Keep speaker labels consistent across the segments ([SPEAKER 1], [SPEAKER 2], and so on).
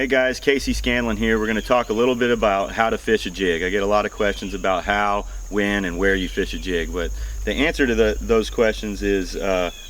[SPEAKER 1] Hey guys, Casey Scanlon here. We're going to talk a little bit about how to fish a jig. I get a lot of questions about how, when, and where you fish a jig, but the answer to those questions is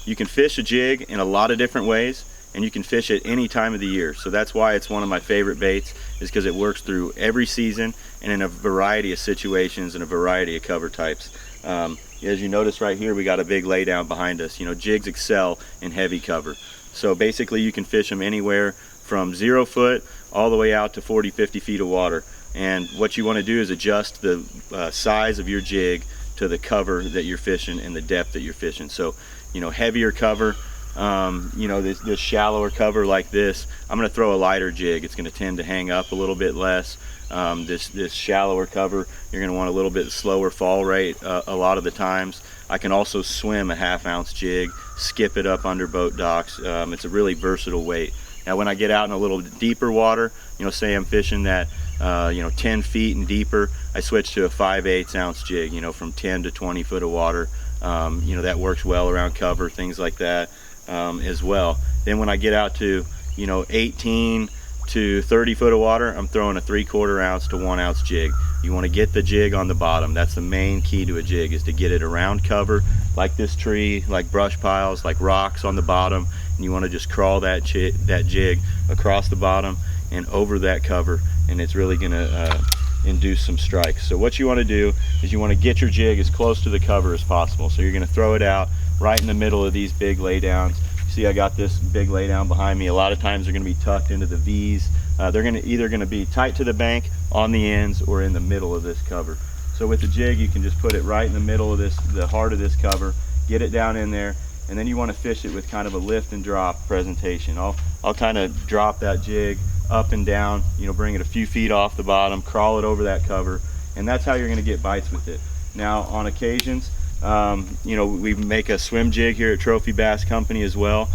[SPEAKER 1] you can fish a jig in a lot of different ways, and you can fish it any time of the year. So that's why it's one of my favorite baits, is because it works through every season and in a variety of situations and a variety of cover types. As you notice right here, we got a big laydown behind us. You know, jigs excel in heavy cover. So basically you can fish them anywhere from 0 foot all the way out to 40-50 feet of water. And what you want to do is adjust the size of your jig to the cover that you're fishing and the depth that you're fishing. So, you know, heavier cover, you know, this shallower cover like this, I'm going to throw a lighter jig. It's going to tend to hang up a little bit less. This shallower cover, you're going to want a little bit slower fall rate a lot of the times. I can also swim a 1/2 ounce jig, skip it up under boat docks. It's a really versatile weight. Now when I get out in a little deeper water, you know, say I'm fishing that, you know, 10 feet and deeper, I switch to a 5/8 ounce jig, you know, from 10 to 20 foot of water. You know, that works well around cover, things like that as well. Then when I get out to, you know, 18 to 30 foot of water, I'm throwing a 3/4 ounce to 1 ounce jig. You want to get the jig on the bottom. That's the main key to a jig, is to get it around cover, like this tree, like brush piles, like rocks on the bottom. And you want to just crawl that jig across the bottom and over that cover, and it's really going to induce some strikes. So what you want to do is you want to get your jig as close to the cover as possible. So you're going to throw it out right in the middle of these big laydowns. See, I got this big laydown behind me. A lot of times they're going to be tucked into the V's. They're either going to be tight to the bank, on the ends, or in the middle of this cover. So with the jig, you can just put it right in the middle of this, the heart of this cover, get it down in there, and then you want to fish it with kind of a lift and drop presentation. I'll kind of drop that jig up and down, you know, bring it a few feet off the bottom, crawl it over that cover, and that's how you're going to get bites with it. Now on occasions, you know, we make a swim jig here at Trophy Bass Company as well.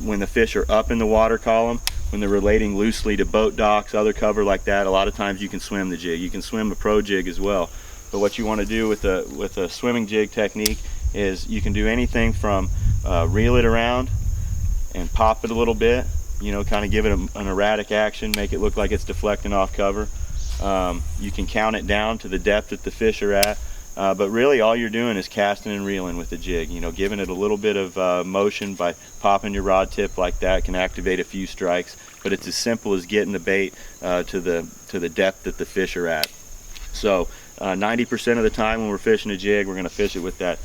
[SPEAKER 1] When the fish are up in the water column, when they're relating loosely to boat docks, other cover like that, a lot of times you can swim the jig. You can swim a pro jig as well. But what you want to do with a swimming jig technique is you can do anything from reel it around and pop it a little bit, you know, kind of give it an erratic action, make it look like it's deflecting off cover. You can count it down to the depth that the fish are at. But really all you're doing is casting and reeling with the jig, you know, giving it a little bit of motion by popping your rod tip like that can activate a few strikes, but it's as simple as getting the bait to the depth that the fish are at. So 90% of the time when we're fishing a jig, we're going to fish it with that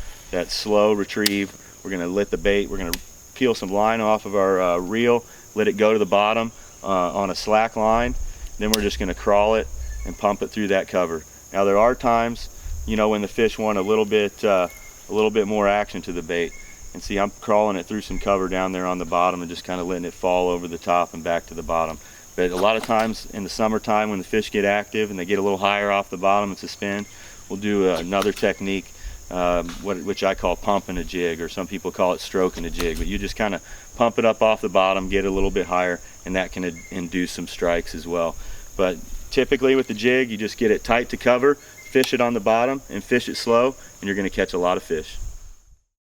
[SPEAKER 1] slow retrieve. We're going to let the bait, we're going to peel some line off of our reel, let it go to the bottom on a slack line, then we're just going to crawl it and pump it through that cover. Now there are times, you know, when the fish want a little bit more action to the bait. And see, I'm crawling it through some cover down there on the bottom and just kind of letting it fall over the top and back to the bottom. But a lot of times in the summertime when the fish get active and they get a little higher off the bottom, it's a spin, we'll do another technique, which I call pumping a jig, or some people call it stroking a jig. But you just kind of pump it up off the bottom, get it a little bit higher, and that can induce some strikes as well. But typically with the jig, you just get it tight to cover, fish it on the bottom, and fish it slow, and you're going to catch a lot of fish.